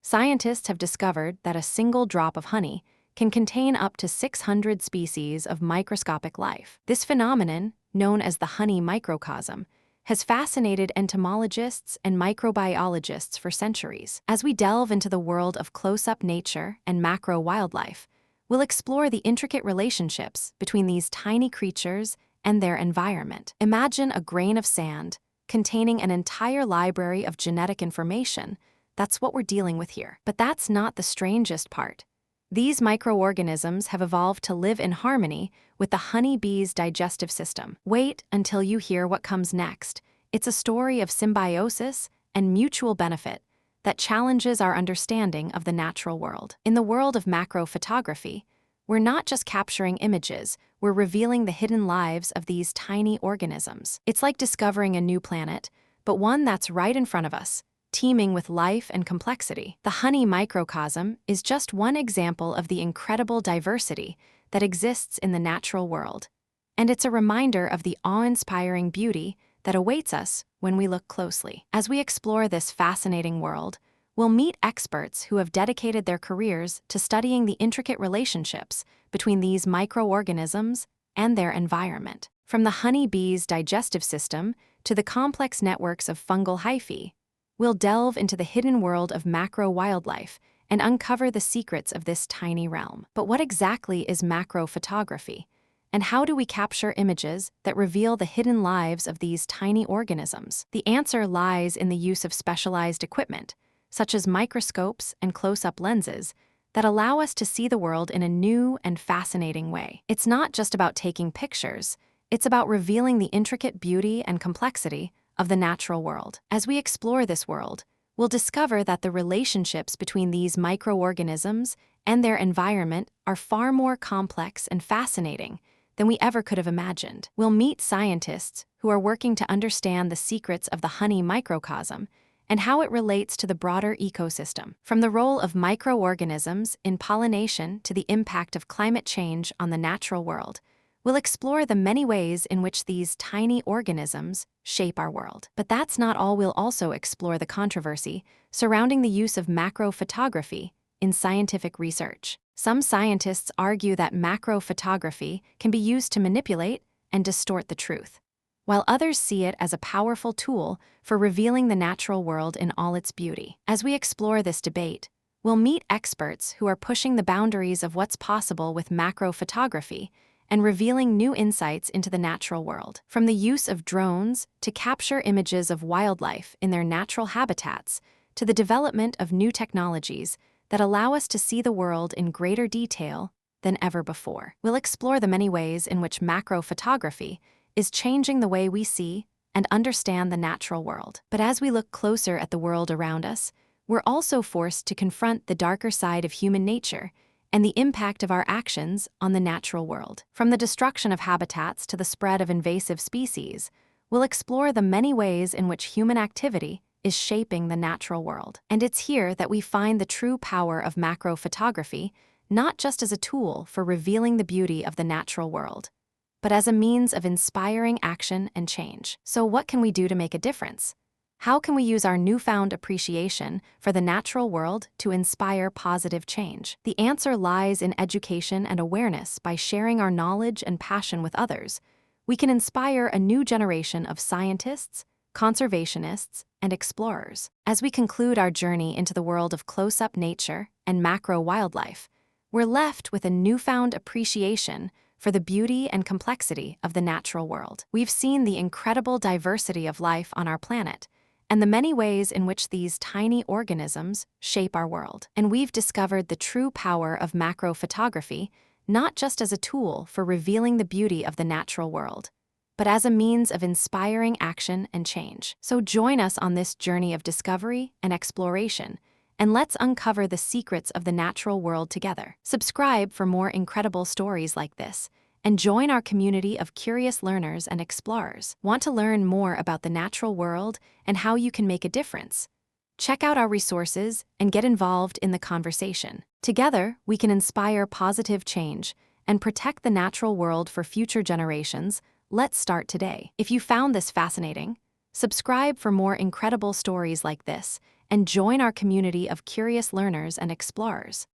Scientists have discovered that a single drop of honey can contain up to 600 species of microscopic life. This phenomenon, known as the honey microcosm, has fascinated entomologists and microbiologists for centuries. As we delve into the world of close-up nature and macro wildlife, we'll explore the intricate relationships between these tiny creatures and their environment. Imagine a grain of sand containing an entire library of genetic information. That's what we're dealing with here. But that's not the strangest part. These microorganisms have evolved to live in harmony with the honeybee's digestive system. Wait until you hear what comes next. It's a story of symbiosis and mutual benefit that challenges our understanding of the natural world. In the world of macrophotography, we're not just capturing images, we're revealing the hidden lives of these tiny organisms. It's like discovering a new planet, but one that's right in front of us, teeming with life and complexity. The honey microcosm is just one example of the incredible diversity that exists in the natural world, and it's a reminder of the awe-inspiring beauty that awaits us when we look closely. As we explore this fascinating world, we'll meet experts who have dedicated their careers to studying the intricate relationships between these microorganisms and their environment. From the honeybee's digestive system to the complex networks of fungal hyphae, we'll delve into the hidden world of macro wildlife and uncover the secrets of this tiny realm. But what exactly is macrophotography? And how do we capture images that reveal the hidden lives of these tiny organisms? The answer lies in the use of specialized equipment, such as microscopes and close-up lenses, that allow us to see the world in a new and fascinating way. It's not just about taking pictures, it's about revealing the intricate beauty and complexity of the natural world. As we explore this world, we'll discover that the relationships between these microorganisms and their environment are far more complex and fascinating than we ever could have imagined. We'll meet scientists who are working to understand the secrets of the honey microcosm and how it relates to the broader ecosystem. From the role of microorganisms in pollination to the impact of climate change on the natural world, we'll explore the many ways in which these tiny organisms shape our world. But that's not all. We'll also explore the controversy surrounding the use of macrophotography in scientific research. Some scientists argue that macrophotography can be used to manipulate and distort the truth, while others see it as a powerful tool for revealing the natural world in all its beauty. As we explore this debate, we'll meet experts who are pushing the boundaries of what's possible with macrophotography and revealing new insights into the natural world. From the use of drones to capture images of wildlife in their natural habitats, to the development of new technologies that allow us to see the world in greater detail than ever before. We'll explore the many ways in which macrophotography is changing the way we see and understand the natural world. But as we look closer at the world around us, we're also forced to confront the darker side of human nature and the impact of our actions on the natural world. From the destruction of habitats to the spread of invasive species, we'll explore the many ways in which human activity is shaping the natural world. And it's here that we find the true power of macrophotography, not just as a tool for revealing the beauty of the natural world, but as a means of inspiring action and change. So what can we do to make a difference? How can we use our newfound appreciation for the natural world to inspire positive change? The answer lies in education and awareness. By sharing our knowledge and passion with others, we can inspire a new generation of scientists, conservationists, and explorers. As we conclude our journey into the world of close-up nature and macro wildlife, we're left with a newfound appreciation for the beauty and complexity of the natural world. We've seen the incredible diversity of life on our planet and the many ways in which these tiny organisms shape our world. And we've discovered the true power of macrophotography, not just as a tool for revealing the beauty of the natural world, but as a means of inspiring action and change. So join us on this journey of discovery and exploration, and let's uncover the secrets of the natural world together. Subscribe for more incredible stories like this, and join our community of curious learners and explorers. Want to learn more about the natural world and how you can make a difference? Check out our resources and get involved in the conversation. Together, we can inspire positive change and protect the natural world for future generations. Let's start today. If you found this fascinating, subscribe for more incredible stories like this, and join our community of curious learners and explorers.